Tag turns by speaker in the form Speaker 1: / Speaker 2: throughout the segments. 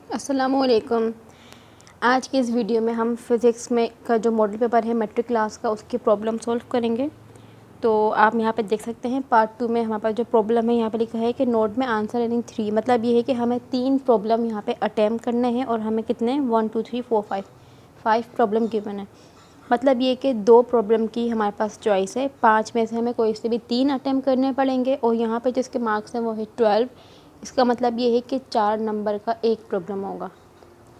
Speaker 1: अस्सलामुअलैकुम। आज की इस वीडियो में हम फ़िज़िक्स में का जो मॉडल पेपर है मैट्रिक क्लास का, उसकी प्रॉब्लम सॉल्व करेंगे। तो आप यहाँ पे देख सकते हैं पार्ट 2 में हमारे पास जो प्रॉब्लम है यहाँ पे लिखा है कि नोट में आंसर इन 3, मतलब ये है कि हमें 3 प्रॉब्लम यहाँ पे अटैम्प्ट करने हैं और हमें कितने 1 2 3 4 5 प्रॉब्लम गिवन है। मतलब ये कि 2 प्रॉब्लम की हमारे पास चॉइस है, 5 में से हमें कोई से भी 3 अटैम्प्ट करने पड़ेंगे और यहाँ पे जिसके मार्क्स हैं वो है 12। इसका मतलब ये है कि 4 नंबर का एक प्रॉब्लम होगा।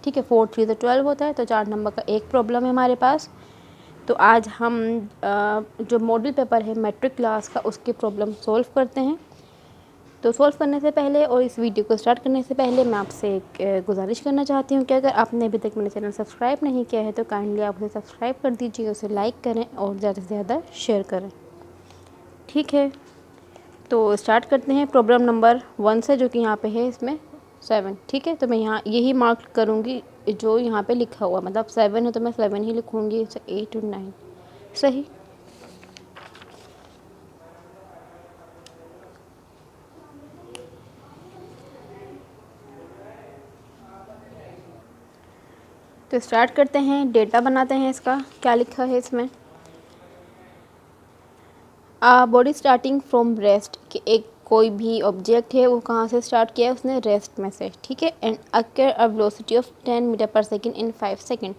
Speaker 1: ठीक है, 4 3 तो 12 होता है, तो 4 नंबर का एक प्रॉब्लम है हमारे पास। तो आज हम जो मॉडल पेपर है मैट्रिक क्लास का, उसकी प्रॉब्लम सॉल्व करते हैं। तो सॉल्व करने से पहले और इस वीडियो को स्टार्ट करने से पहले मैं आपसे एक गुजारिश करना चाहती हूँ कि अगर आपने अभी तक मेरा चैनल सब्सक्राइब नहीं किया है तो काइंडली आप उसे सब्सक्राइब कर दीजिए, उसे लाइक करें और ज़्यादा से ज़्यादा शेयर करें। ठीक है, तो स्टार्ट करते हैं प्रॉब्लम नंबर 1 से, जो कि यहाँ पे है इसमें 7। ठीक है, तो मैं यहाँ यही मार्क करूँगी जो यहाँ पे लिखा हुआ, मतलब 7 है तो मैं 7 ही लिखूँगी, 8 और 9 सही। तो स्टार्ट करते हैं, डेटा बनाते हैं। इसका क्या लिखा है इसमें, बॉडी स्टार्टिंग फ्रॉम रेस्ट, कि एक कोई भी ऑब्जेक्ट है वो कहाँ से स्टार्ट किया है, उसने रेस्ट में से। ठीक है, and occur a velocity of 10 metre per second in 5 second.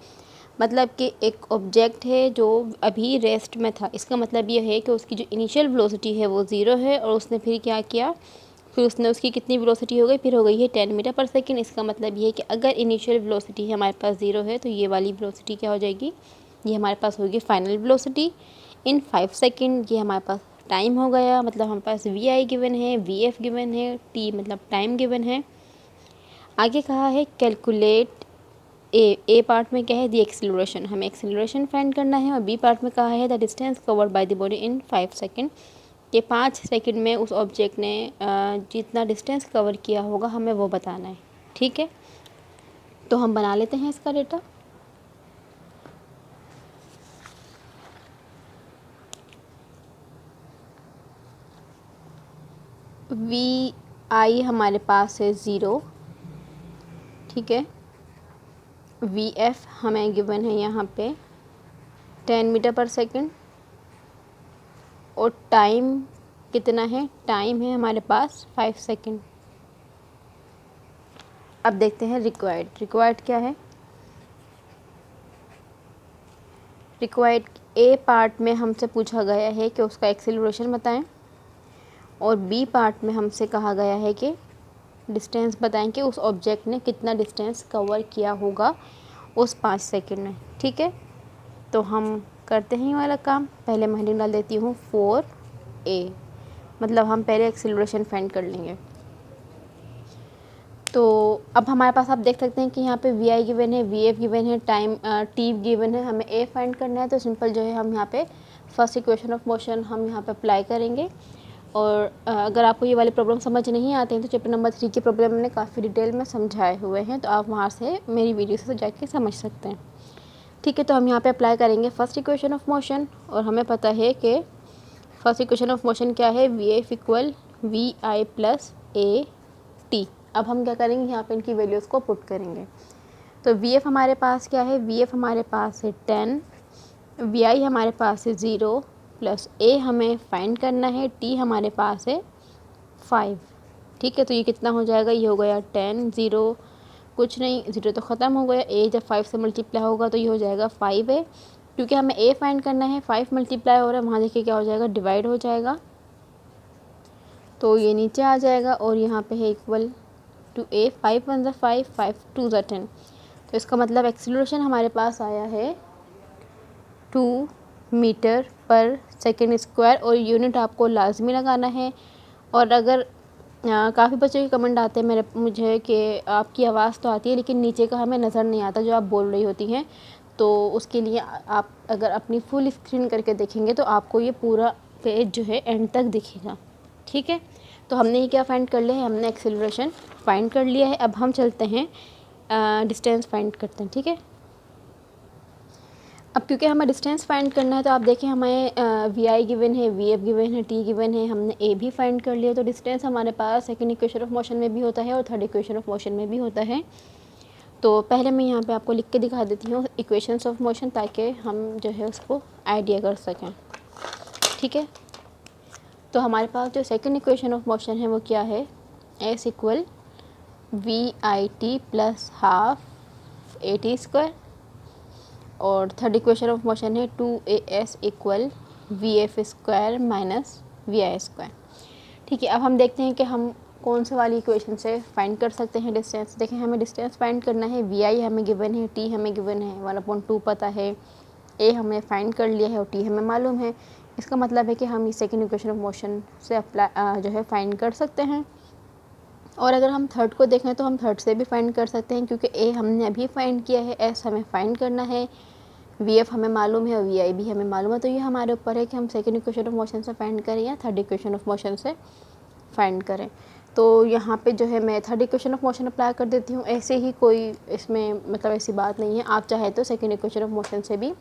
Speaker 1: मतलब कि एक ऑब्जेक्ट है जो अभी रेस्ट में था, इसका मतलब ये है कि उसकी जो इनिशियल वेलोसिटी है वो 0 है और उसने फिर क्या किया, फिर उसने उसकी कितनी वेलोसिटी हो गई, फिर हो गई है 10 मीटर पर सेकेंड। इसका मतलब ये है कि अगर इनिशियल वेलोसिटी हमारे पास 0 है तो ये वाली वेलोसिटी क्या हो जाएगी, ये हमारे पास होगी फाइनल वेलोसिटी इन 5 सेकेंड। ये हमारे पास टाइम हो गया, मतलब हमारे पास वी आई गिवन है, वी एफ गिवन है, टी मतलब टाइम गिवन है। आगे कहा है कैलकुलेट ए पार्ट में क्या है, दी एक्सेलरेशन, हमें एक्सेलरेशन फाइंड करना है, और बी पार्ट में कहा है the distance covered by the body in 5 second, कि 5 सेकेंड में उस ऑब्जेक्ट ने जितना डिस्टेंस कवर किया होगा हमें वो बताना है। ठीक है, तो हम बना लेते हैं इसका डेटा। वी आई हमारे पास है 0। ठीक है, वी एफ हमें गिवन है यहाँ पे 10 मीटर पर सेकेंड, और टाइम कितना है, टाइम है हमारे पास 5 सेकेंड। अब देखते हैं रिक्वायर्ड क्या है। रिक्वायर्ड ए पार्ट में हमसे पूछा गया है कि उसका एक्सेलरेशन बताएं, और बी पार्ट में हमसे कहा गया है कि डिस्टेंस बताएं कि उस ऑब्जेक्ट ने कितना डिस्टेंस कवर किया होगा उस 5 सेकेंड में। ठीक है, तो हम करते हैं ये वाला काम। पहले मैं हेडिंग डाल देती हूँ 4A, मतलब हम पहले एक्सेलरेशन फाइंड कर लेंगे। तो अब हमारे पास आप देख सकते हैं कि यहाँ पे वी आई गिवन है, वी एफ गिवन है, टाइम टी गिवन है, हमें ए फाइंड करना है। तो सिंपल जो है हम यहाँ पे फर्स्ट इक्वेशन ऑफ मोशन हम यहाँ पे अप्लाई करेंगे। और अगर आपको ये वाले प्रॉब्लम समझ नहीं आते हैं तो चैप्टर नंबर 3 के प्रॉब्लम मैंने काफ़ी डिटेल में समझाए हुए हैं, तो आप वहाँ से मेरी वीडियो से जाके समझ सकते हैं। ठीक है, तो हम यहाँ पे अप्लाई करेंगे फर्स्ट इक्वेशन ऑफ मोशन, और हमें पता है कि फर्स्ट इक्वेशन ऑफ मोशन क्या है, V F equal V I plus A T. अब हम क्या करेंगे, यहाँ पे इनकी वैल्यूज़ को पुट करेंगे। तो वी एफ हमारे पास क्या है, वी एफ हमारे पास है 10, वी आई हमारे पास है 0, प्लस ए हमें फाइंड करना है, टी हमारे पास है 5। ठीक है, तो ये कितना हो जाएगा, ये हो गया 10, 0 कुछ नहीं, 0 तो ख़त्म हो गया, ए जब 5 से मल्टीप्लाई होगा तो ये हो जाएगा 5 है, क्योंकि हमें ए फाइंड करना है, 5 मल्टीप्लाई हो रहा है, वहाँ देखिए क्या हो जाएगा, डिवाइड हो जाएगा, तो ये नीचे आ जाएगा, और यहाँ पे है इक्वल टू ए, 5 1 ज़ा 5, 5 2 ज़ा 10। तो इसका मतलब एक्सीलरेशन हमारे पास आया है 2 मीटर पर सेकेंड स्क्वायर, और यूनिट आपको लाजमी लगाना है। और अगर काफ़ी बच्चों के कमेंट आते हैं मुझे कि आपकी आवाज़ तो आती है लेकिन नीचे का हमें नज़र नहीं आता जो आप बोल रही होती हैं, तो उसके लिए आप अगर अपनी फुल स्क्रीन करके देखेंगे तो आपको ये पूरा पेज जो है एंड तक दिखेगा। ठीक है, तो हमने ये क्या फाइंड कर लिया है, हमने एक्सेलरेशन फाइंड कर लिया है। अब हम चलते हैं डिस्टेंस फाइंड करते हैं। ठीक है, अब क्योंकि हमें डिस्टेंस फाइंड करना है तो आप देखें हमें वी आई गिवन है, वी एफ गिवन है, टी गिवन है, हमने ए भी फाइंड कर लिया। तो डिस्टेंस हमारे पास सेकंड इक्वेशन ऑफ मोशन में भी होता है और थर्ड इक्वेशन ऑफ मोशन में भी होता है। तो पहले मैं यहाँ पे आपको लिख के दिखा देती हूँ इक्वेशंस ऑफ मोशन, ताकि हम जो है उसको आइडिया कर सकें। ठीक है, तो हमारे पास जो सेकंड इक्वेशन ऑफ मोशन है वो क्या है, S equal V I T plus half A T square, और थर्ड इक्वेशन ऑफ मोशन है 2as equal V F square minus V I square. ठीक है, अब हम देखते हैं कि हम कौन से वाली इक्वेशन से फाइंड कर सकते हैं डिस्टेंस। देखें, हमें डिस्टेंस फाइंड करना है, वी आई हमें गिवन है, टी हमें गिवन है 1/2 पता है, ए हमने फाइंड कर लिया है और टी हमें मालूम है। इसका मतलब है कि हम इस सेकंड इक्वेशन ऑफ मोशन से अप्लाई जो है फाइंड कर सकते हैं। और अगर हम थर्ड को देखें तो हम थर्ड से भी फाइंड कर सकते हैं, क्योंकि ए हमने अभी फाइंड किया है, एस हमें फाइंड करना है, वी एफ हमें मालूम है और वी आई भी हमें मालूम है। तो ये हमारे ऊपर है कि हम सेकंड इक्वेशन ऑफ मोशन से फाइंड करें या थर्ड इक्वेशन ऑफ मोशन से फाइंड करें। तो यहाँ पे जो है मैं third equation of motion apply कर देती हूँ। ऐसे ही कोई इसमें मतलब ऐसी बात नहीं है, आप चाहे तो सेकंड इक्वेशन ऑफ मोशन से भी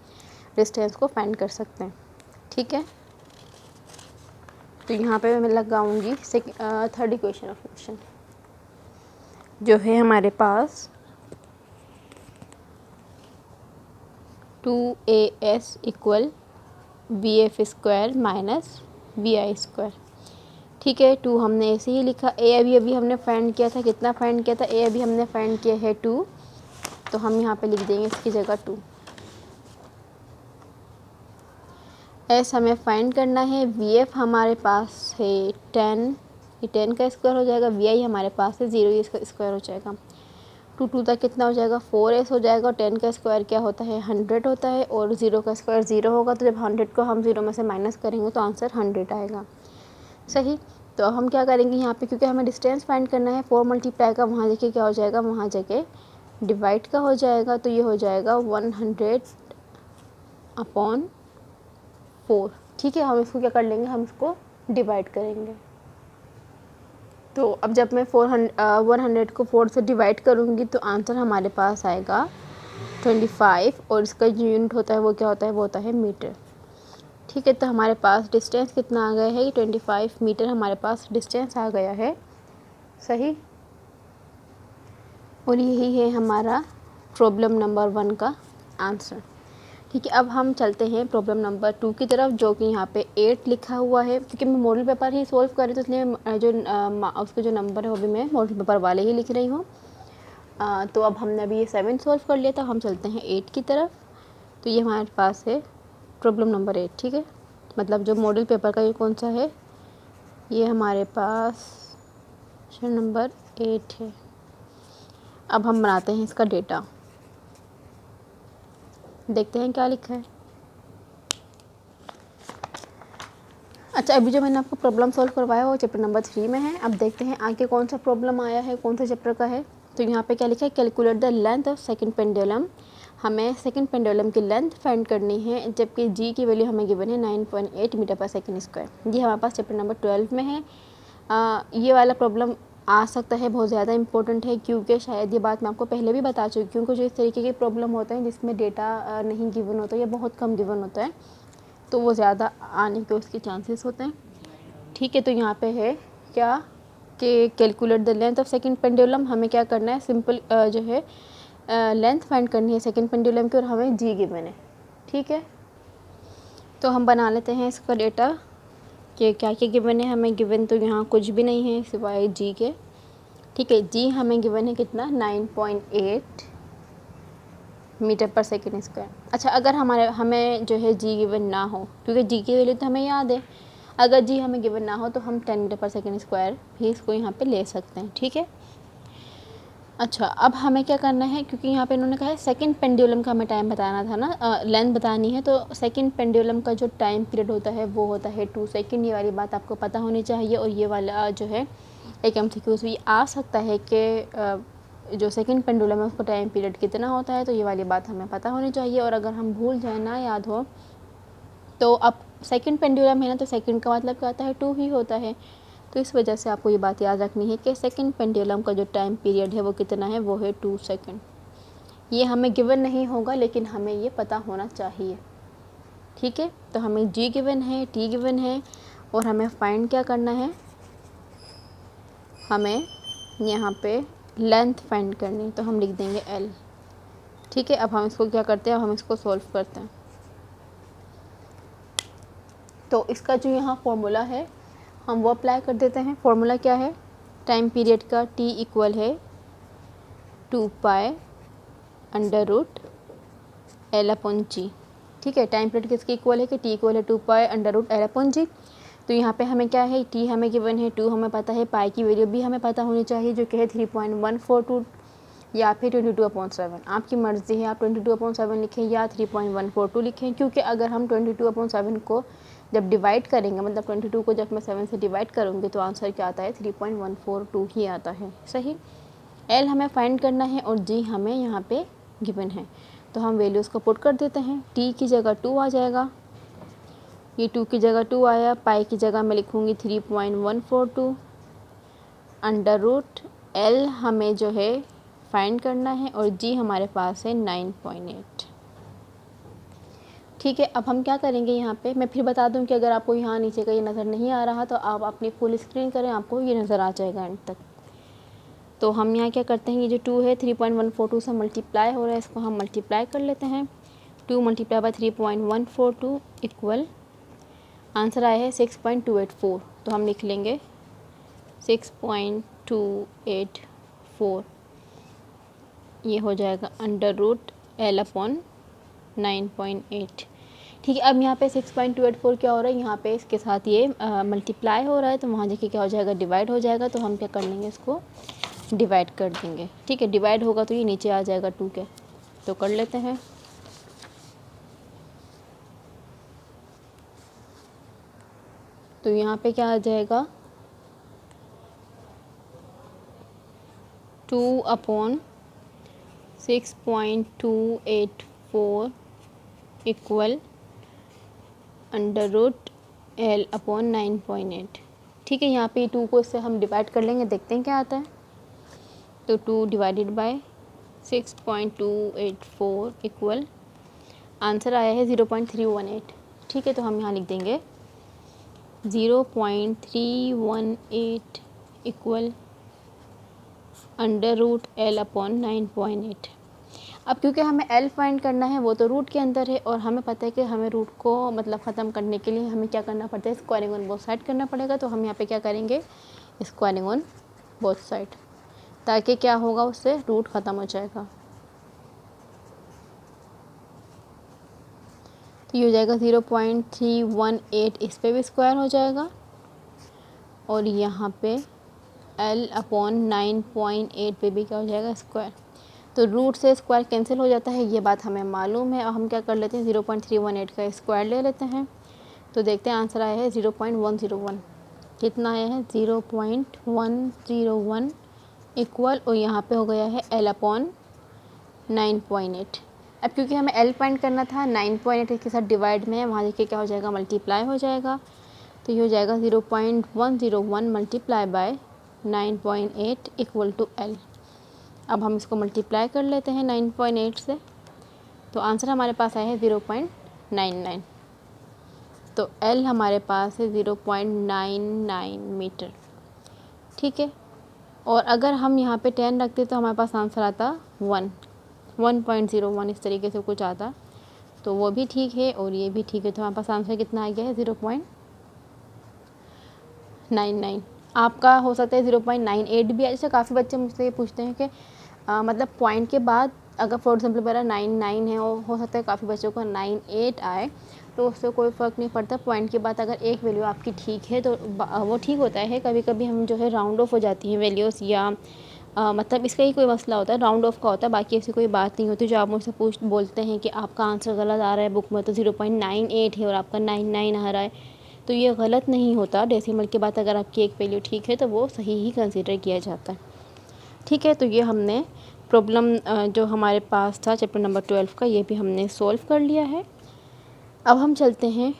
Speaker 1: डिस्टेंस को फाइंड कर सकते हैं। ठीक है, तो यहाँ पे मैं लगाऊंगी थर्ड इक्वेशन ऑफ मोशन, जो है हमारे पास 2as equal V F square minus V I square. ठीक है, 2 हमने ऐसे ही लिखा, ए अभी हमने फाइंड किया था, कितना फाइंड किया था, ए अभी हमने फाइंड किया है 2, तो हम यहाँ पे लिख देंगे इसकी जगह 2। एस हमें फाइंड करना है, वी एफ हमारे पास है 10, ये 10 का स्क्वायर हो जाएगा, वी आई हमारे पास है 0, ये इसका स्क्वायर हो जाएगा, 2 तक कितना हो जाएगा 4s हो जाएगा, और 10 का स्क्वायर क्या होता है 100 होता है, और 0 का स्क्वायर 0 होगा, तो जब 100 को हम 0 में से माइनस करेंगे तो आंसर 100 आएगा। सही, तो हम क्या करेंगे यहाँ पे, क्योंकि हमें डिस्टेंस फाइंड करना है, 4 मल्टीप्लाई का वहाँ जगह क्या हो जाएगा, वहाँ जगह डिवाइड का हो जाएगा, तो ये हो जाएगा 100/4। ठीक है, हम इसको क्या कर लेंगे, हम इसको डिवाइड करेंगे। तो अब जब मैं 100 को 4 से डिवाइड करूँगी तो आंसर हमारे पास आएगा 25, और इसका जो यूनिट होता है वो क्या होता है, वो होता है मीटर। ठीक है, तो हमारे पास डिस्टेंस कितना आ गया है, 25 मीटर हमारे पास डिस्टेंस आ गया है। सही, और यही है हमारा प्रॉब्लम नंबर 1 का आंसर। ठीक है, अब हम चलते हैं प्रॉब्लम नंबर 2 की तरफ, जो कि यहाँ पे 8 लिखा हुआ है। क्योंकि मैं मॉडल पेपर ही सॉल्व कर रही थी, इसलिए जो उसके जो नंबर है वो भी मैं मॉडल पेपर वाले ही लिख रही हूँ। तो अब हमने अभी ये 7 सॉल्व कर लिया, तो हम चलते हैं 8 की तरफ। तो ये हमारे पास है प्रॉब्लम नंबर 8। ठीक है, मतलब जो मॉडल पेपर का ये कौन सा है, ये हमारे पास क्वेश्चन नंबर 8 है। अब हम बनाते हैं इसका डेटा, देखते हैं क्या लिखा है। अच्छा, अभी जो मैंने आपको प्रॉब्लम सॉल्व करवाया वो चैप्टर नंबर 3 में है। अब देखते हैं आगे कौन सा प्रॉब्लम आया है, कौन सा चैप्टर का है। तो यहाँ पे क्या लिखा है, calculate the length of second pendulum. हमें सेकंड पेंडुलम की लेंथ फाइंड करनी है, जबकि जी की वैल्यू हमें गिवन है 9.8 मीटर पर सेकंड स्क्वायर। ये हमारे पास चैप्टर नंबर 12 में है। ये वाला प्रॉब्लम आ सकता है, बहुत ज़्यादा इंपॉर्टेंट है, क्योंकि शायद ये बात मैं आपको पहले भी बता चुकी हूँ कि जो इस तरीके के प्रॉब्लम होते हैं जिसमें डेटा नहीं गिवन होता या बहुत कम गिवन होता है, तो वो ज़्यादा आने के उसके चांसेस होते हैं। ठीक है, तो यहाँ पे है क्या कि calculate the length of second pendulum. हमें क्या करना है, सिंपल जो है लेंथ फाइंड करनी है सेकंड पेंडुलम की, और हमें जी गिवन है। ठीक है, तो हम बना लेते हैं इसका डेटा कि क्या क्या गिवन है। हमें गिवन तो यहाँ कुछ भी नहीं है सिवाय जी के। ठीक है, जी हमें गिवन है कितना, 9.8 मीटर पर सेकेंड स्क्वायर। अच्छा, अगर हमें जो है जी गिवन ना हो, क्योंकि जी की वैल्यू तो हमें याद है, अगर जी हमें गिवन ना हो तो हम 10 मीटर पर सेकेंड स्क्वायर भी इसको यहाँ पे ले सकते हैं। ठीक है, अच्छा, अब हमें क्या करना है, क्योंकि यहाँ पे इन्होंने कहा है सेकंड पेंडुलम का हमें टाइम बताना था ना, लेंथ बतानी है, तो सेकंड पेंडुलम का जो टाइम पीरियड होता है वो होता है 2 सेकंड। ये वाली बात आपको पता होनी चाहिए। और ये वाला जो है एक MCQs भी आ सकता है कि जो सेकंड पेंडुलम है उसका टाइम पीरियड कितना होता है, तो ये वाली बात हमें पता होनी चाहिए। और अगर हम भूल जाए, ना याद हो, तो अब सेकंड पेंडुलम है ना, तो सेकंड का मतलब क्या होता है, 2 ही होता है। तो इस वजह से आपको ये बात याद रखनी है कि सेकंड पेंडुलम का जो टाइम पीरियड है वो कितना है, वो है 2 सेकंड। ये हमें गिवन नहीं होगा, लेकिन हमें ये पता होना चाहिए। ठीक है, तो हमें जी गिवन है, टी गिवन है, और हमें फाइंड क्या करना है, हमें यहाँ पे लेंथ फाइंड करनी, तो हम लिख देंगे L। ठीक है, अब हम इसको क्या करते हैं, अब हम इसको सॉल्व करते हैं। तो इसका जो यहाँ फॉर्मूला है हम वो अप्लाई कर देते हैं। फॉर्मूला क्या है, टाइम पीरियड का T इक्वल है 2 अंडर रूट L/G। ठीक है, टाइम पीरियड किसके इक्वल है कि T इक्वल है 2 अंडर रूट L/G। तो यहाँ पे हमें क्या है, T हमें गिवन है 2 हमें पता है, पाई की वैल्यू भी हमें पता होनी चाहिए जो कि है 3.142 या फिर 22/7। आपकी मर्ज़ी है, आप 22/7 लिखें या 3.142 लिखें, क्योंकि अगर हम 22/7 को जब डिवाइड करेंगे, मतलब 22 को जब मैं 7 से डिवाइड करूँगी तो आंसर क्या आता है 3.142 ही आता है। सही, L हमें फाइंड करना है और G हमें यहाँ पे गिवन है, तो हम वैल्यूज़ को पुट कर देते हैं। T की जगह 2 आ जाएगा, ये 2 की जगह 2 आया, पाई की जगह मैं लिखूँगी 3.142 अंडर रूट L हमें जो है फाइंड करना है और G हमारे पास है 9.8। ठीक है, अब हम क्या करेंगे, यहाँ पे मैं फिर बता दूं कि अगर आपको यहाँ नीचे का ये नज़र नहीं आ रहा तो आप अपनी फुल स्क्रीन करें, आपको ये नज़र आ जाएगा एंड तक। तो हम यहाँ क्या करते हैं, ये जो 2 है 3.142 से मल्टीप्लाई हो रहा है, इसको हम मल्टीप्लाई कर लेते हैं। 2 मल्टीप्लाई बाय 3.142 इक्वल आंसर आया है 6.284। तो हम लिख लेंगे 6.284, ये हो जाएगा अंडर रूट L/9.8। ठीक है, अब यहाँ पे 6.284 क्या हो रहा है, यहाँ पे इसके साथ ये मल्टीप्लाई हो रहा है, तो वहाँ देखिए क्या हो जाएगा, डिवाइड हो जाएगा। तो हम क्या कर लेंगे, इसको डिवाइड कर देंगे। ठीक है, डिवाइड होगा तो ये नीचे आ जाएगा 2 के, तो कर लेते हैं। तो यहाँ पे क्या आ जाएगा 2/6.284 इक्वल अंडर रूट L/9.8। ठीक है, यहाँ पे 2 को इससे हम डिवाइड कर लेंगे, देखते हैं क्या आता है। तो 2 डिवाइडेड बाय 6.284 इक्वल आंसर आया है 0.318। ठीक है, तो हम यहाँ लिख देंगे 0.318 इक्वल अंडर रूट L/9.8। अब क्योंकि हमें L फाइंड करना है, वो तो रूट के अंदर है और हमें पता है कि हमें रूट को मतलब ख़त्म करने के लिए हमें क्या करना पड़ता है, स्क्वायरिंग ऑन बोथ साइड करना पड़ेगा। तो हम यहाँ पे क्या करेंगे, स्क्वायरिंग ऑन बोथ साइड, ताकि क्या होगा, उससे रूट ख़त्म हो जाएगा। तो ये हो जाएगा 0.318, इस पर भी स्क्वायर हो जाएगा और यहाँ पे L/9.8 पे भी क्या हो जाएगा, स्क्वायर। तो रूट से स्क्वायर कैंसिल हो जाता है, ये बात हमें मालूम है। और हम क्या कर लेते हैं, 0.318 का स्क्वायर ले लेते हैं। तो देखते हैं आंसर आया है 0.101। कितना आया है, 0.101 इक्वल, और यहाँ पे हो गया है L/9.8। अब क्योंकि हमें L फाइंड करना था, 9.8 के साथ डिवाइड में है, वहाँ देखिए क्या हो जाएगा, मल्टीप्लाई हो जाएगा। तो ये हो जाएगा 0.101 multiply by 9.8 equal to L। अब हम इसको मल्टीप्लाई कर लेते हैं 9.8 से, तो आंसर हमारे पास आया है 0.99। तो L हमारे पास है 0.99 मीटर। ठीक है, और अगर हम यहाँ पे 10 रखते तो हमारे पास आंसर आता 1.01, इस तरीके से कुछ आता, तो वो भी ठीक है और ये भी ठीक है। तो हमारे पास आंसर कितना आ गया है, 0.99। आपका हो सकता है 0.98 भी है। जैसे काफ़ी बच्चे मुझसे ये पूछते हैं कि मतलब पॉइंट के बाद अगर फॉर एग्जाम्पल मेरा 99 है और हो सकता है काफ़ी बच्चों को 98 आए, तो उससे कोई फ़र्क नहीं पड़ता। पॉइंट के बाद अगर एक वैल्यू आपकी ठीक है तो वो ठीक होता है। कभी कभी हम जो है राउंड ऑफ हो जाती हैं वैल्यूज़, या मतलब इसका ही कोई मसला होता है, राउंड ऑफ का होता है, बाकी ऐसी कोई बात नहीं होती। जो आप मुझसे बोलते हैं कि आपका आंसर गलत आ रहा है, बुक में तो 0.98 है और आपका 99 आ रहा है, तो ये गलत नहीं होता। डेसिमल के बाद अगर आपकी एक वैल्यू ठीक है तो वो सही ही कंसीडर किया जाता है। ठीक है, तो ये हमने प्रॉब्लम जो हमारे पास था चैप्टर नंबर 12 का, ये भी हमने सॉल्व कर लिया है। अब हम चलते हैं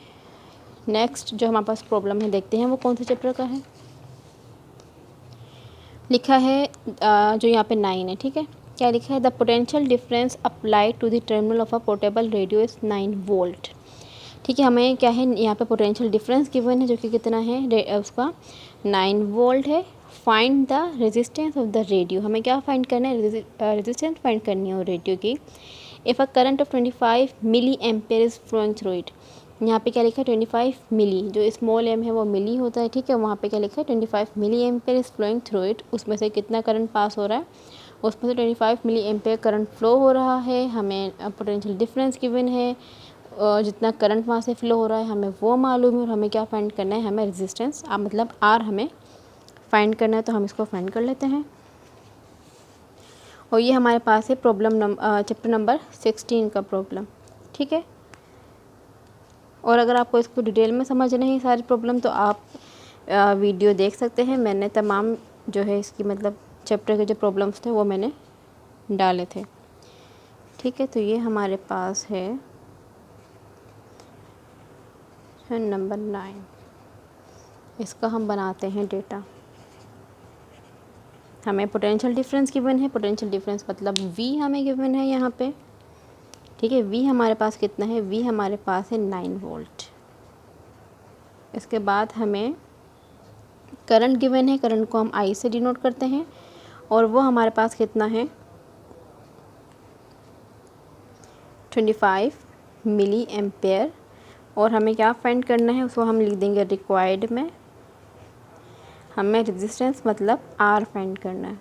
Speaker 1: नेक्स्ट जो हमारे पास प्रॉब्लम है, देखते हैं वो कौन से चैप्टर का है। लिखा है जो यहाँ पे 9 है। ठीक है, क्या लिखा है, the potential difference apply to the terminal of a portable radio is 9 volt. ठीक है, हमें क्या है, यहाँ पे पोटेंशियल डिफरेंस गिवन है जो कि कितना है, उसका 9 वोल्ट है। Find the resistance of the radio. हमें क्या फाइंड करना है, रेजिस्टेंस फाइंड करनी है वो रेडियो की। If a current of 25 milliampere is flowing through it. यहाँ पे क्या लिखा है 25 मिली, जो स्मॉल एम है वो मिली होता है, ठीक है। वहाँ पे क्या लिखा है 25 milliampere is flowing through it. उसमें से कितना करंट पास हो रहा है, उसमें से 25 मिली एम्पेयर करंट फ्लो हो रहा है। हमें पोटेंशियल डिफरेंस गिवन है, जितना करंट वहाँ से फ्लो हो रहा है हमें वो मालूम है। और हमें क्या फाइंड करना है, हमें रेजिस्टेंस मतलब आर हमें फाइंड करना है। तो हम इसको फाइंड कर लेते हैं। और ये हमारे पास है प्रॉब्लम चैप्टर नंबर 16 का प्रॉब्लम, ठीक है। और अगर आपको इसको डिटेल में समझना है सारी प्रॉब्लम तो आप वीडियो देख सकते हैं। मैंने तमाम जो है इसकी मतलब चैप्टर के जो प्रॉब्लम्स थे वो मैंने डाले थे, ठीक है। तो ये हमारे पास है नंबर 9। इसका हम बनाते हैं डेटा। हमें पोटेंशियल डिफरेंस गिवन है, पोटेंशियल डिफरेंस मतलब V हमें गिवन है यहाँ पे, ठीक है। V हमारे पास कितना है, V हमारे पास है 9 वोल्ट। इसके बाद हमें करंट गिवन है, करंट को हम I से डिनोट करते हैं और वो हमारे पास कितना है 25 मिली एम्पेयर। और हमें क्या फाइंड करना है, उसको हम लिख देंगे रिक्वायर्ड में। हमें रेजिस्टेंस मतलब R फाइंड करना है,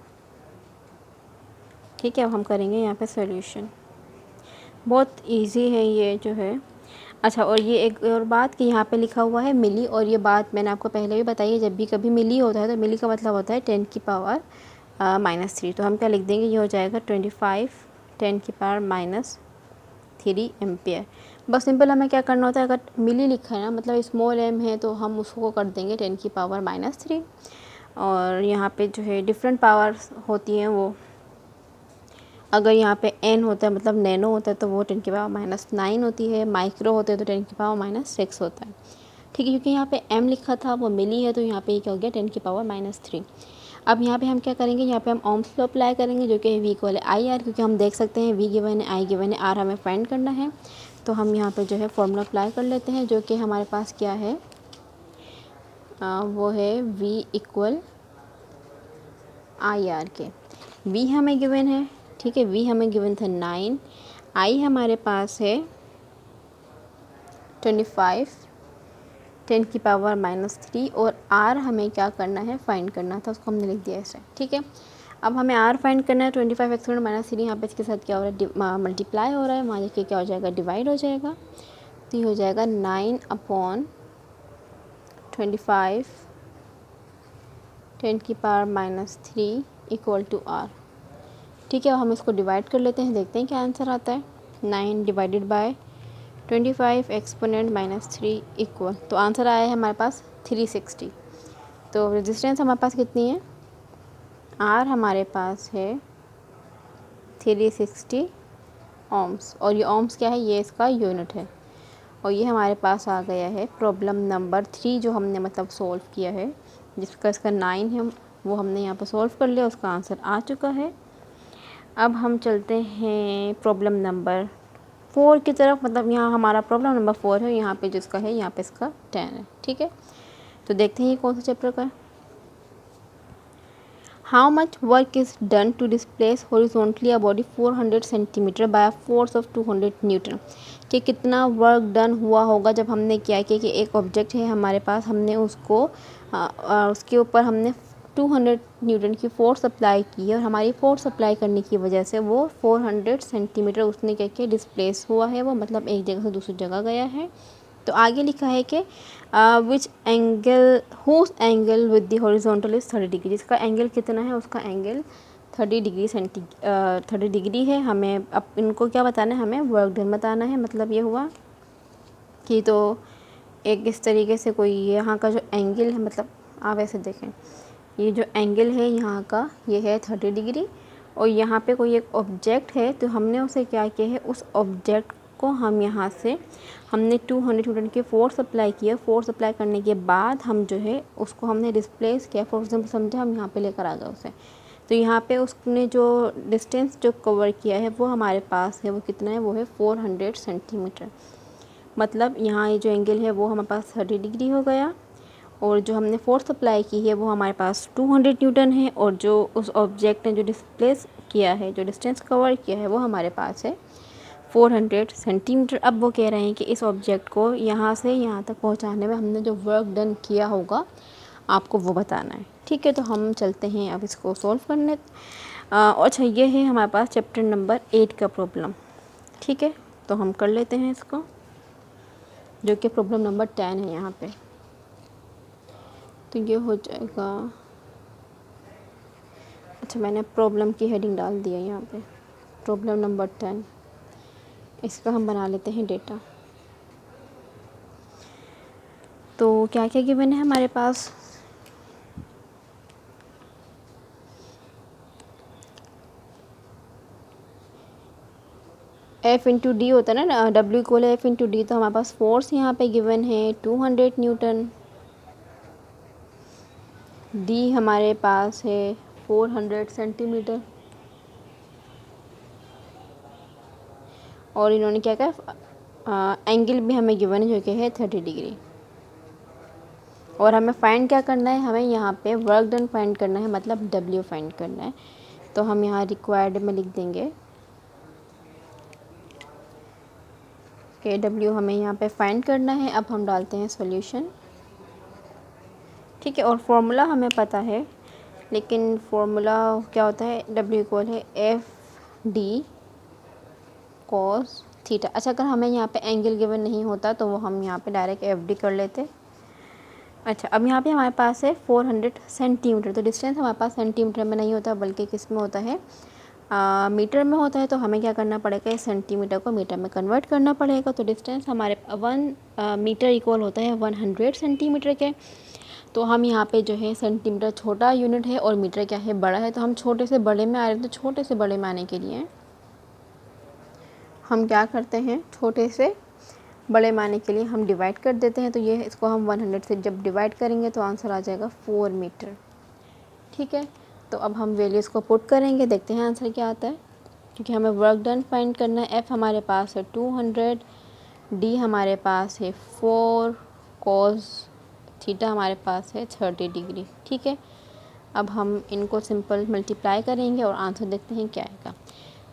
Speaker 1: ठीक है। अब हम करेंगे यहाँ पे सॉल्यूशन। बहुत इजी है ये जो है। अच्छा, और ये एक और बात कि यहाँ पे लिखा हुआ है मिली, और ये बात मैंने आपको पहले भी बताई है। जब भी कभी मिली होता है तो मिली का मतलब होता है 10 की पावर -3। तो हम क्या लिख देंगे, ये हो जाएगा 25 10 की पावर -3 एम्पेयर। बस सिंपल हमें क्या करना होता है, अगर मिली लिखा है ना मतलब स्मॉल m है तो हम उसको कर देंगे 10 की पावर -3। और यहाँ पे जो है डिफरेंट पावर्स होती हैं वो, अगर यहाँ पे n होता है मतलब नैनो होता है तो वो 10 की पावर -9 होती है। माइक्रो होते हैं तो 10 की पावर -6 होता है, ठीक है। क्योंकि यहाँ पे m लिखा था वो मिली है तो यहाँ पे क्या हो गया 10 की पावर -3। अब यहाँ पे हम क्या करेंगे, यहाँ पे हम ओम्स लॉ अप्लाई करेंगे जो कि v इक्वल है IR, क्योंकि हम देख सकते हैं v गिवन है, I गिवन है, R हमें फाइंड करना है। तो हम यहाँ पे जो है फॉर्मूला अप्लाई कर लेते हैं जो कि हमारे पास क्या है, वो है v इक्वल IR के। v हमें गिवन है, ठीक है। v हमें गिवन था 9, I हमारे पास है 25 10 की पावर -3 और R हमें क्या करना है, फाइंड करना था, उसको हमने लिख दिया ऐसे, ठीक है। अब हमें R फाइंड करना है। 25 एक्सपोनेंट -3 यहाँ पे इसके साथ क्या हो रहा है, मल्टीप्लाई हो रहा है, वहाँ देखिए क्या हो जाएगा, डिवाइड हो जाएगा। तो ये हो जाएगा 9/25 10 की पावर -3 इक्वल टू R, ठीक है। हम इसको डिवाइड कर लेते हैं, देखते हैं क्या आंसर आता है। 9 डिवाइडेड बाय 25 एक्सपोनेंट -3 इक्वल, तो आंसर आया है हमारे पास 360। तो रेजिस्टेंस हमारे पास कितनी है, R हमारे पास है 360 ओम्स। और ये ओम्स क्या है, ये इसका यूनिट है। और ये हमारे पास आ गया है प्रॉब्लम नंबर 3 जो हमने मतलब सॉल्व किया है, जिसका इसका 9 है वो हमने यहाँ पर सॉल्व कर लिया, उसका आंसर आ चुका है। अब हम चलते हैं प्रॉब्लम नंबर 4 की तरफ, मतलब यहाँ हमारा प्रॉब्लम नंबर 4 है, यहाँ पे जिसका है यहाँ पे इसका 10 है, ठीक है। तो देखते हैं ये कौन सा चैप्टर का है। How much work is done to displace horizontally a body 400 centimetre by a force of 200 newton, कि कितना वर्क डन हुआ होगा जब हमने क्या किया कि एक ऑब्जेक्ट है हमारे पास, हमने उसको उसके ऊपर हमने 200 न्यूटन की फोर्स अप्लाई की है, और हमारी फोर्स अप्लाई करने की वजह से वो 400 सेंटीमीटर उसने क्या किया, डिस्प्लेस हुआ है वो, मतलब एक जगह से दूसरी जगह गया है। तो आगे लिखा है कि which angle whose angle with the horizontal is 30 degree, जिसका एंगल कितना है, उसका एंगल 30 डिग्री 30 डिग्री है। हमें अब इनको क्या बताना है, हमें वर्क डन बताना है। मतलब ये हुआ कि तो एक इस तरीके से कोई यहाँ का जो एंगल है, मतलब आप ऐसे देखें, ये जो एंगल है यहाँ का ये है 30 डिग्री, और यहाँ पे कोई एक ऑब्जेक्ट है, तो हमने उसे क्या किया है, उस ऑब्जेक्ट को हम यहाँ से हमने 200 न्यूटन की फोर्स अप्लाई किया। फोर्स अप्लाई करने के बाद हम जो है उसको हमने डिस्प्लेस किया, फॉर एग्जाम्पल समझा हम यहाँ पे लेकर आ गए उसे। तो यहाँ पे उसने जो डिस्टेंस जो कवर किया है वो हमारे पास है, वो कितना है, वो है 400 सेंटीमीटर। मतलब यहाँ ये जो एंगल है वो हमारे पास 30 डिग्री हो गया, और जो हमने फोर्स अप्लाई की है वो हमारे पास 200 न्यूटन है, और जो उस ऑब्जेक्ट ने जो डिस्प्लेस किया है, जो डिस्टेंस कवर किया है, वो हमारे पास है 400 सेंटीमीटर। अब वो कह रहे हैं कि इस ऑब्जेक्ट को यहाँ से यहाँ तक पहुँचाने में हमने जो वर्क डन किया होगा आपको वो बताना है। ठीक है, तो हम चलते हैं अब इसको सॉल्व करने। अच्छा, ये है हमारे पास चैप्टर नंबर 8 का प्रॉब्लम। ठीक है, तो हम कर लेते हैं इसको, जो कि प्रॉब्लम नंबर 10 है यहाँ पे। तो ये हो जाएगा, अच्छा मैंने प्रॉब्लम की हेडिंग डाल दिया यहाँ पे, प्रॉब्लम नंबर 10। इसका हम बना लेते हैं डेटा। तो क्या क्या गिवन है हमारे पास, F इंटू डी होता है ना, W इक्वल है F इंटू डी। तो हमारे पास फोर्स यहाँ पे गिवन है 200 न्यूटन, डी हमारे पास है 400 सेंटीमीटर, और इन्होंने क्या कहा, एंगल भी हमें गिवन है जो कि है 30 डिग्री। और हमें फाइंड क्या करना है, हमें यहाँ पे वर्क डन फाइंड करना है, मतलब W फाइंड करना है। तो हम यहाँ रिक्वायर्ड में लिख देंगे कि W हमें यहाँ पे फाइंड करना है। अब हम डालते हैं सॉल्यूशन। ठीक है, और फॉर्मूला हमें पता है, लेकिन फॉर्मूला क्या होता है, W इक्वल है FD cos थीटा। अच्छा, अगर हमें यहाँ पे एंगल गिवन नहीं होता तो वो हम यहाँ पे डायरेक्ट FD कर लेते। अच्छा, अब यहाँ पे हमारे पास है 400 सेंटीमीटर। तो डिस्टेंस हमारे पास सेंटीमीटर में नहीं होता बल्कि किस में होता है, मीटर में होता है। तो हमें क्या करना पड़ेगा, इस सेंटीमीटर को मीटर में कन्वर्ट करना पड़ेगा। तो डिस्टेंस हमारे 1 मीटर इक्वल होता है 100 सेंटीमीटर के। तो हम यहाँ पे जो है, सेंटीमीटर छोटा यूनिट है और मीटर क्या है, बड़ा है। तो हम छोटे से बड़े में आ रहे हैं, तो छोटे से बड़े में आने के लिए हम क्या करते हैं, छोटे से बड़े में आने के लिए हम डिवाइड कर देते हैं। तो ये इसको हम 100 से जब डिवाइड करेंगे तो आंसर आ जाएगा 4 मीटर। ठीक है, तो अब हम वैल्यूज़ को पुट करेंगे, देखते हैं आंसर क्या आता है। क्योंकि हमें वर्क डन फाइंड करना है। F हमारे पास है 200, D हमारे पास है 4, cos थीटा हमारे पास है 30 डिग्री। ठीक है, अब हम इनको सिंपल मल्टीप्लाई करेंगे और आंसर देखते हैं क्या आएगा।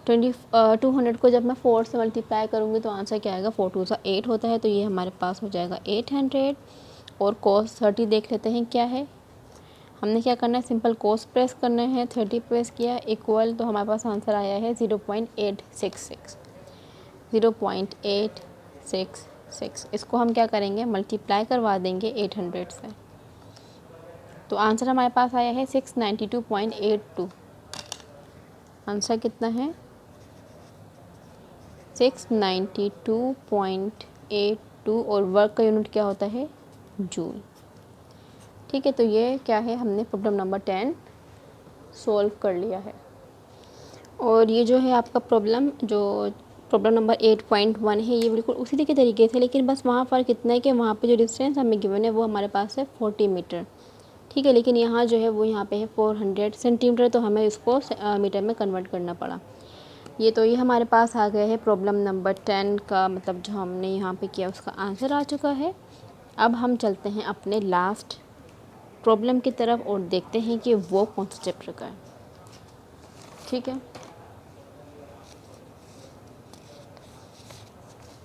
Speaker 1: 200 को जब मैं 4 से मल्टीप्लाई करूँगी तो आंसर क्या आएगा, 4 2 सा 8 होता है। तो ये हमारे पास हो जाएगा 800। और cos 30 देख लेते हैं क्या है। हमने क्या करना है, सिंपल cos प्रेस करना है, 30 प्रेस किया, इक्वल। तो हमारे पास आंसर आया है 0.866, 0.866। इसको हम क्या करेंगे, मल्टीप्लाई करवा देंगे 800 से। तो आंसर हमारे पास आया है 692.82। आंसर कितना है, 692.82। और वर्क का यूनिट क्या होता है, जूल। ठीक है, तो ये क्या है, हमने प्रॉब्लम नंबर 10 सॉल्व कर लिया है। और ये जो है आपका प्रॉब्लम, जो प्रॉब्लम नंबर 8.1 है, ये बिल्कुल उसी के तरीके से, लेकिन बस वहाँ फ़र्क इतना है कि वहाँ पे जो डिस्टेंस हमें गिवन है वो हमारे पास है 40 मीटर। ठीक है, लेकिन यहाँ जो है वो यहाँ पे है 400 सेंटीमीटर। तो हमें इसको मीटर में कन्वर्ट करना पड़ा। ये हमारे पास आ गया है प्रॉब्लम नंबर 10 का, मतलब जो हमने यहाँ पे किया उसका आंसर आ चुका है। अब हम चलते हैं अपने लास्ट प्रॉब्लम की तरफ और देखते हैं कि वो कौन सा चैप्टर का है। ठीक है,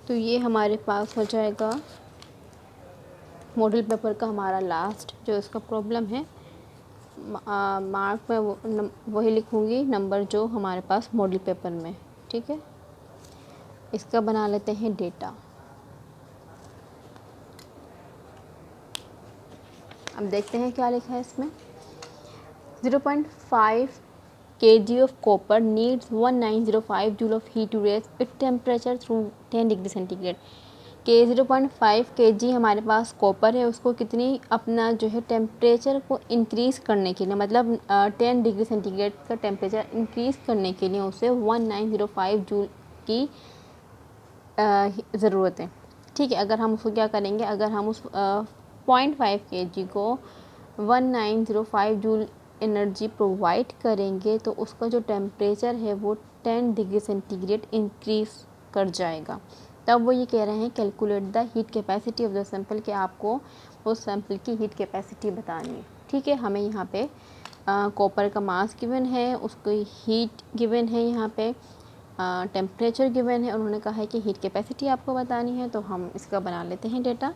Speaker 1: तो ये हमारे पास हो जाएगा मॉडल पेपर का हमारा लास्ट जो इसका प्रॉब्लम है। मार्क में वही लिखूँगी नंबर जो हमारे पास मॉडल पेपर में। ठीक है, इसका बना लेते हैं डेटा। अब देखते हैं क्या लिखा है इसमें। 0.5 kg of copper needs 1905 joule of heat to raise its temperature through 10 degree centigrade. के 0.5 kg हमारे पास कॉपर है, उसको कितनी अपना जो है टेम्परेचर को इंक्रीज़ करने के लिए, मतलब 10 डिग्री सेंटीग्रेड का टेम्परेचर इंक्रीज़ करने के लिए उसे 1905 जूल की ज़रूरत है। ठीक है, अगर हम उसको क्या करेंगे, अगर हम उस 0.5 kg को 1905 जूल एनर्जी प्रोवाइड करेंगे तो उसका जो टेम्परेचर है वो 10 डिग्री सेंटीग्रेड इंक्रीज़ कर जाएगा। तब वो ये कह रहे हैं calculate the heat capacity of the sample, कि आपको उस सैंपल की हीट कैपेसिटी बतानी है। ठीक है, हमें यहाँ पे कॉपर का मास गिवन है, उसकी हीट गिवन है, यहाँ पे टेम्परेचर गिवन है, उन्होंने कहा है कि हीट कैपेसिटी आपको बतानी है। तो हम इसका बना लेते हैं डेटा।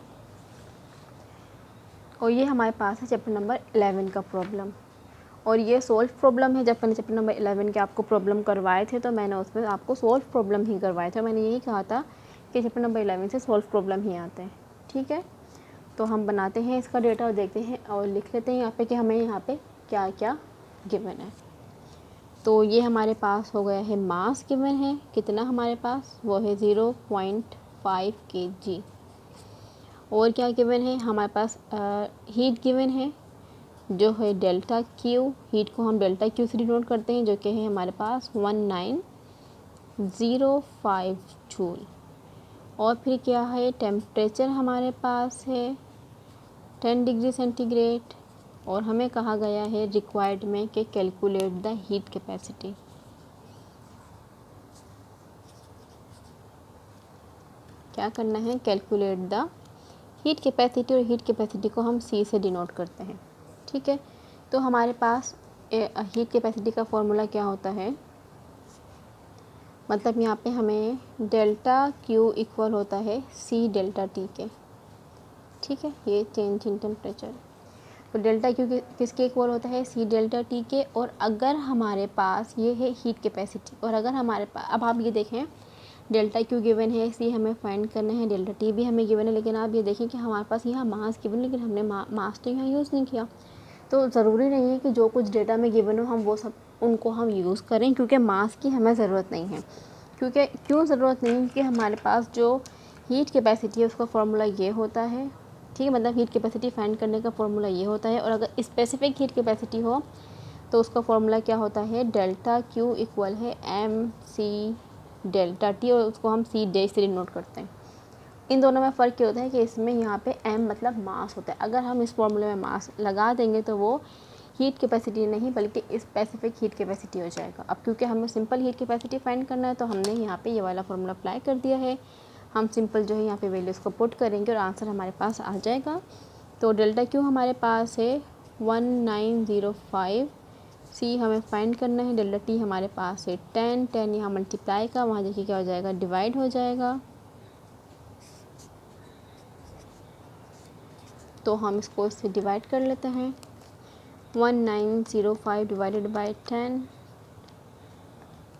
Speaker 1: और ये हमारे पास है चैप्टर नंबर 11 का प्रॉब्लम, और ये सोल्व प्रॉब्लम है। जब मैंने चैप्टर नंबर 11 के आपको प्रॉब्लम करवाए थे तो मैंने उसमें आपको सोल्व प्रॉब्लम ही करवाए थे। मैंने यही कहा था कि चैप्टर नंबर 11 से सोल्व प्रॉब्लम ही आते हैं। ठीक है, तो हम बनाते हैं इसका डेटा और देखते हैं और लिख लेते हैं यहाँ पे कि हमें यहाँ पे क्या क्या गिवन है। तो ये हमारे पास हो गया है मास गिवन है, कितना हमारे पास, वो है 0.5 kg। और क्या गिवन है हमारे पास, हीट गिवन है जो है डेल्टा क्यू। हीट को हम डेल्टा क्यू से डिनोट करते हैं, जो कि है हमारे पास 1905 जूल। और फिर क्या है, टेम्परेचर हमारे पास है 10 डिग्री सेंटीग्रेड। और हमें कहा गया है रिक्वायर्ड में कि कैलकुलेट द हीट कैपेसिटी। क्या करना है, कैलकुलेट द हीट कैपेसिटी, और हीट कैपेसिटी को हम सी से डिनोट करते हैं। ठीक है, तो हमारे पास हीट कैपेसिटी का फॉर्मूला क्या होता है, मतलब यहाँ पे हमें डेल्टा क्यू इक्वल होता है सी डेल्टा टी के। ठीक है, ये चेंज इन टेम्परेचर। तो डेल्टा क्यू किसके इक्वल होता है, सी डेल्टा टी के। और अगर हमारे पास ये है हीट कैपेसिटी, और अगर हमारे पास, अब आप ये देखें डेल्टा क्यू गिवन है, सी हमें फाइंड करना है, डेल्टा टी भी हमें गिवन है, लेकिन आप ये देखें कि हमारे पास यहाँ मास गिवन, लेकिन हमने मास तो यहाँ यूज़ नहीं किया। तो ज़रूरी नहीं है कि जो कुछ डेटा में गिवन हो हम वो सब उनको हम यूज़ करें, क्योंकि मास की हमें ज़रूरत नहीं है। क्यों ज़रूरत नहीं है, कि हमारे पास जो हीट कैपेसिटी है उसका फॉर्मूला ये होता है। ठीक है, मतलब हीट कैपेसिटी फाइंड करने का फॉर्मूला ये होता है। और अगर स्पेसिफिक हीट कैपेसिटी हो तो उसका फॉर्मूला क्या होता है, डेल्टा क्यू इक्वल है एम सी डेल्टा टी, और उसको हम सी डे से डिनोट करते हैं। इन दोनों में फ़र्क क्या होता है कि इसमें यहाँ पे m मतलब मास होता है। अगर हम इस फॉर्मूले में मास लगा देंगे तो वो हीट कैपेसिटी नहीं बल्कि स्पेसिफिक हीट कैपेसिटी हो जाएगा। अब क्योंकि हमें सिंपल हीट कैपेसिटी फाइंड करना है तो हमने यहाँ पे ये वाला फॉर्मूला अप्लाई कर दिया है। हम सिंपल जो है यहाँ पे वैल्यूज़ को पुट करेंगे और आंसर हमारे पास आ जाएगा। तो डेल्टा क्यू हमारे पास है 1905, सी हमें फाइंड करना है, डेल्टा टी हमारे पास है 10 यहाँ मल्टीप्लाई का, वहाँ देखिए क्या हो जाएगा, डिवाइड हो जाएगा। तो हम इसको इससे डिवाइड कर लेते हैं, 1905 डिवाइडेड बाई 10,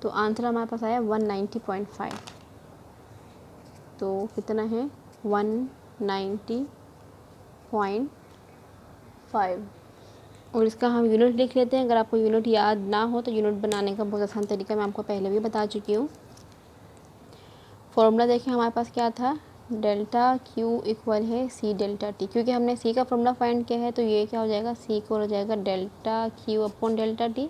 Speaker 1: तो आंसर हमारे पास आया 190.5। तो कितना है, 190.5। और इसका हम यूनिट लिख लेते हैं। अगर आपको यूनिट याद ना हो तो यूनिट बनाने का बहुत आसान तरीका मैं आपको पहले भी बता चुकी हूँ। फॉर्मूला देखें हमारे पास क्या था, डेल्टा क्यू इक्वल है सी डेल्टा टी। क्योंकि हमने सी का फॉर्मूला फाइंड किया है तो ये क्या हो जाएगा, सी इक्वल हो जाएगा delta Q upon delta T.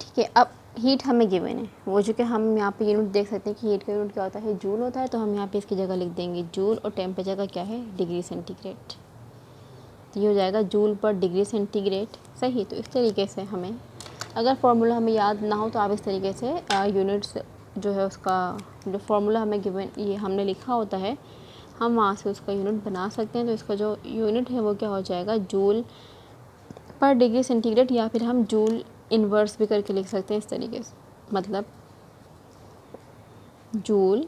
Speaker 1: ठीक है, अब हीट हमें गिवन है, वो जो कि हम यहाँ पे यूनिट देख सकते हैं कि हीट का यूनिट क्या होता है, जूल होता है। तो हम यहाँ पे इसकी जगह लिख देंगे जूल, और टेम्परेचर का क्या है, डिग्री सेंटीग्रेड। तो ये हो जाएगा जूल पर डिग्री सेंटीग्रेड। सही, तो इस तरीके से हमें, अगर फार्मूला हमें याद ना हो तो आप इस तरीके से यूनिट्स जो है उसका जो फार्मूला हमें गिवन ये हमने लिखा होता है, हम वहाँ से उसका यूनिट बना सकते हैं। तो इसका जो यूनिट है वो क्या हो जाएगा, जूल पर डिग्री सेंटीग्रेड, या फिर हम जूल इन्वर्स भी करके लिख सकते हैं इस तरीके से, मतलब जूल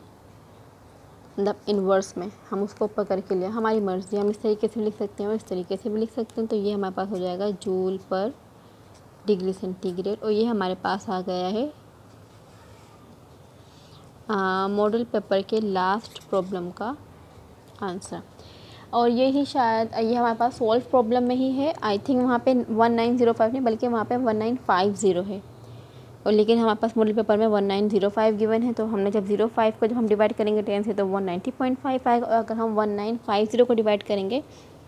Speaker 1: मतलब इन्वर्स में हम उसको ऊपर करके लिया, हमारी मर्ज़ी, हम इस तरीके से लिख सकते हैं और इस तरीके से भी लिख सकते हैं। तो ये हमारे पास हो जाएगा जूल पर डिग्री सेंटीग्रेड। और ये हमारे पास आ गया है मॉडल पेपर के लास्ट प्रॉब्लम का आंसर। और ये ही शायद ये हमारे पास सॉल्व प्रॉब्लम में ही है। आई थिंक वहाँ पे 1905 नहीं बल्कि वहाँ पे 1950 है, और लेकिन हमारे पास मॉडल पेपर में 1905 गिवन है। तो हमने जब 05 को जब हम डिवाइड करेंगे 10 से तो 190.5 आएगा, और अगर हम 1950 को डिवाइड करेंगे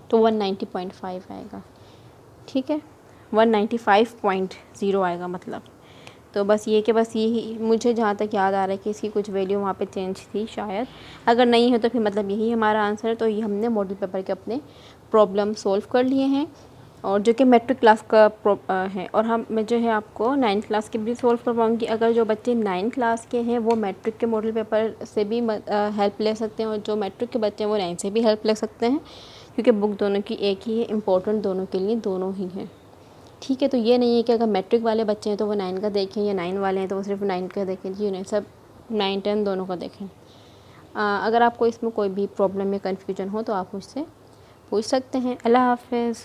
Speaker 1: तो 190.5 आएगा। ठीक है, 195.0 आएगा मतलब। तो बस ये कि बस यही मुझे जहाँ तक याद आ रहा है कि इसकी कुछ वैल्यू वहाँ पे चेंज थी शायद, अगर नहीं है तो फिर मतलब यही हमारा आंसर है। तो ये हमने मॉडल पेपर के अपने प्रॉब्लम सॉल्व कर लिए हैं, और जो कि मैट्रिक क्लास का है। और हम मैं जो है आपको 9th क्लास के भी सॉल्व करवाऊँगी। अगर जो बच्चे 9th क्लास के हैं वो मैट्रिक के मॉडल पेपर से भी हेल्प ले सकते हैं, और जो मैट्रिक के बच्चे हैं वो 9 से भी हेल्प ले सकते हैं, क्योंकि बुक दोनों की एक ही है, इम्पोर्टेंट दोनों के लिए दोनों ही हैं। ठीक है, तो ये नहीं है कि अगर मैट्रिक वाले बच्चे हैं तो वो 9 का देखें, या 9 वाले हैं तो वो सिर्फ 9 का देखें। जी नहीं, सब 9 10 दोनों का देखें। अगर आपको इसमें कोई भी प्रॉब्लम या कन्फ्यूजन हो तो आप मुझसे पूछ सकते हैं। अल्लाह हाफ़िज़।